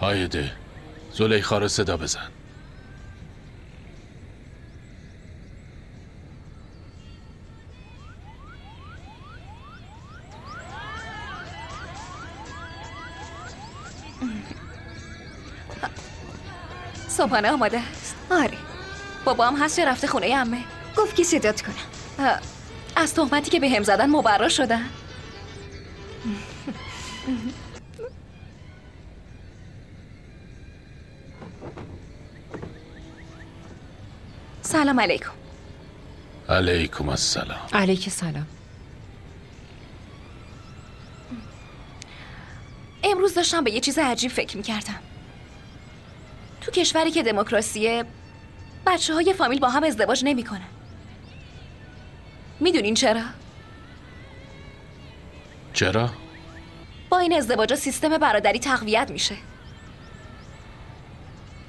هایده، زلیخا رو صدا بزن. صبحانه آماده است؟ آره. بابا هم هست یا رفته خونه عمه؟ گفت که صدات کنم. از تهمتی که به هم زدن مبرا شدن. سلام علیکم. علیکم السلام. علیک سلام. امروز داشتم به یه چیز عجیب فکر میکردم. تو کشوری که دموکراسیه، بچه های فامیل با هم ازدواج نمی کنن. میدونین چرا؟ چرا؟ با این ازدواج سیستم برادری تقویت میشه.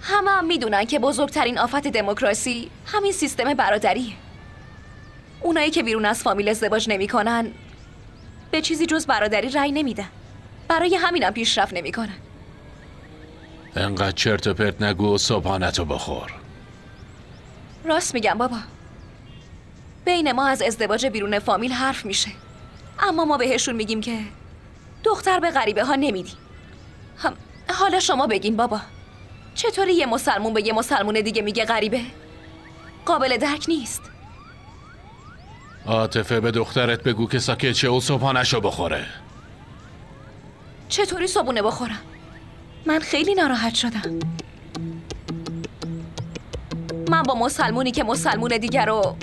همه هم میدونن که بزرگترین آفت دموکراسی همین سیستم برادریه. اونایی که بیرون از فامیل ازدواج نمیکنن به چیزی جز برادری رأی نمیدن. برای همینم پیشرفت نمیکنن. انقدر چرت و پرت نگو و صبحانتو بخور. راست میگم بابا. بین ما از ازدواج بیرون فامیل حرف میشه، اما ما بهشون میگیم که دختر به غریبه ها نمیدیم. حالا شما بگین بابا، چطوری یه مسلمون به یه مسلمون دیگه میگه غریبه؟ قابل درک نیست. عاطفه، به دخترت بگو که ساکت شه و صبحانشو بخوره. چطوری صبحونه بخورم؟ من خیلی ناراحت شدم. من با مسلمونی که مسلمون دیگر رو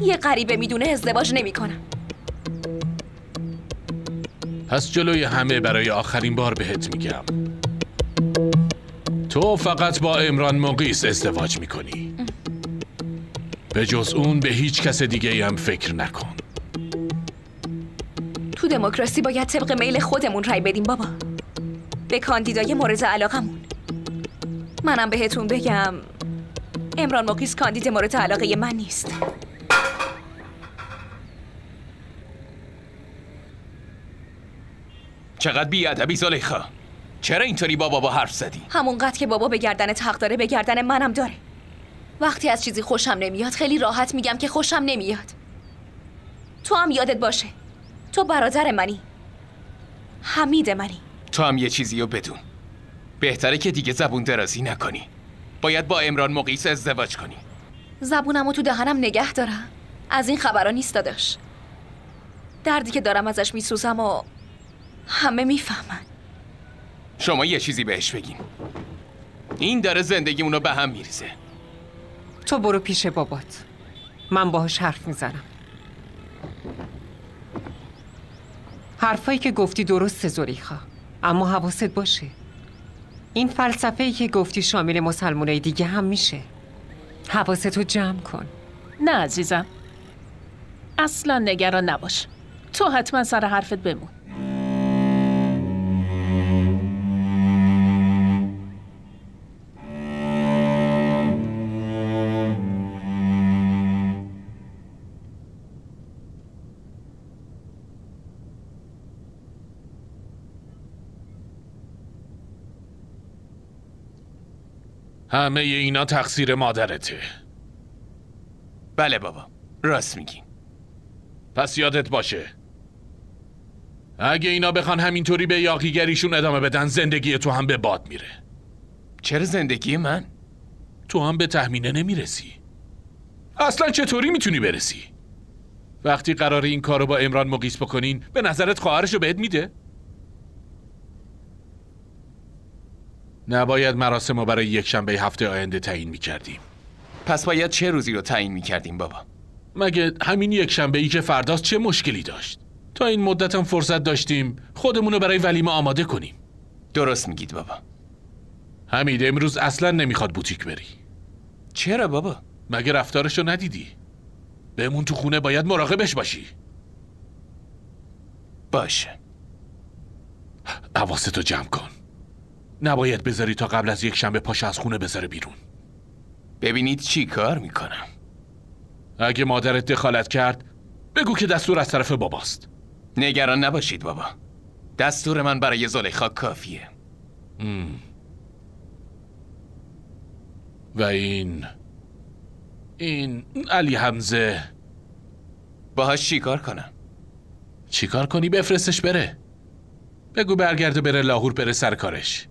یه غریبه میدونه ازدواج نمی کنم. پس جلوی همه برای آخرین بار بهت میگم، تو فقط با عمران مقیس ازدواج میکنی. به جز اون به هیچ کس دیگه هم فکر نکن. تو دموکراسی باید طبق میل خودمون رای بدیم بابا، به کاندیدای مورد علاقمون. منم بهتون بگم عمران مقیس کاندید مورد علاقه من نیست. چقدر بی‌ادبی زلیخا. چرا اینطوری با بابا حرف زدی؟ همونقدر که بابا به گردنت حق داره به گردن منم داره. وقتی از چیزی خوشم نمیاد خیلی راحت میگم که خوشم نمیاد. تو هم یادت باشه، تو برادر منی، حمید منی. تو هم یه چیزی رو بدون، بهتره که دیگه زبون درازی نکنی. باید با عمران مقیس ازدواج کنی. زبونمو تو دهنم نگه دارم. از این خبرها نیست داداش. دردی که دارم ازش میسوزم و همه میفهمن. شما یه چیزی بهش بگین، این داره زندگیمونو به هم میریزه. تو برو پیش بابات، من باهاش حرف میزنم. حرفایی که گفتی درسته زلیخا، اما حواست باشه این فلسفه‌ای که گفتی شامل مسلمانای دیگه هم میشه. حواستو جمع کن. نه عزیزم، اصلا نگران نباش. تو حتما سر حرفت بمون. همه اینا تقصیر مادرته. بله بابا، راست میگی. پس یادت باشه اگه اینا بخوان همینطوری به یاغیگریشون ادامه بدن، زندگی تو هم به باد میره. چرا زندگی من؟ تو هم به تخمینه نمیرسی. اصلا چطوری میتونی برسی؟ وقتی قراره این کارو با عمران مقیس بکنین، به نظرت خواهرشو بهت میده؟ نباید مراسمو برای یک شنبه هفته آینده تعیین میکردیم. پس باید چه روزی رو تعیین میکردیم بابا؟ مگه همین یک شنبه ای که فرداست چه مشکلی داشت؟ تا این مدت هم فرصت داشتیم خودمونو برای ولیمه آماده کنیم. درست میگید بابا. حمید امروز اصلا نمیخواد بوتیک بری. چرا بابا؟ مگه رفتارشو ندیدی؟ بمون تو خونه، باید مراقبش باشی. باشه. حواستو جمع کن. نباید بذاری تا قبل از یک شنبه پاش از خونه بذاره بیرون. ببینید چی کار میکنم. اگه مادرت دخالت کرد بگو که دستور از طرف باباست. نگران نباشید بابا، دستور من برای زلیخا کافیه. و این علی حمزه باهاش چیکار کنم؟ چیکار کنی؟ بفرستش بره. بگو برگرده بره لاهور، بره سر کارش.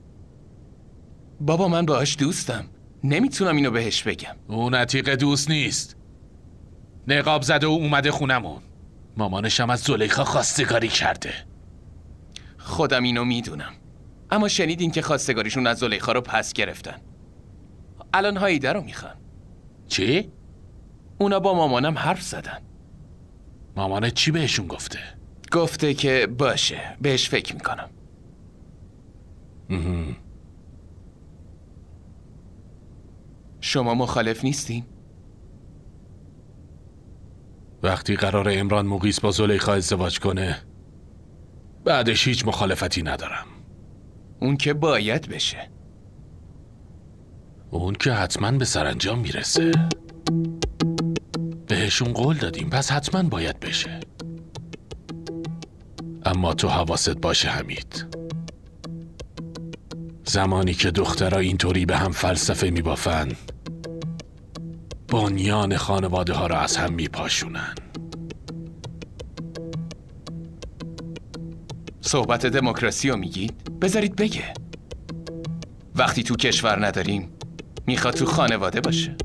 بابا من باهاش دوستم، نمیتونم اینو بهش بگم. اون عتیق دوست نیست، نقاب زده و اومده خونمون. مامانشم از زلیخا خواستگاری کرده. خودم اینو میدونم، اما شنیدین که خواستگاریشون از زلیخا رو پس گرفتن. الان هایده رو میخوان. چی؟ اونا با مامانم حرف زدن. مامانت چی بهشون گفته؟ گفته که باشه، بهش فکر میکنم. شما مخالف نیستین؟ وقتی قرار عمران مقیس با زلیخا ازدواج کنه بعدش هیچ مخالفتی ندارم. اون که باید بشه. اون که حتما به سرانجام میرسه. بهشون قول دادیم، پس حتما باید بشه. اما تو حواست باشه حمید، زمانی که دخترها اینطوری به هم فلسفه میبافن بنیان خانواده ها را از هم میپاشونن. صحبت دموکراسی رو میگید؟ بذارید بگه. وقتی تو کشور نداریم میخواد تو خانواده باشه.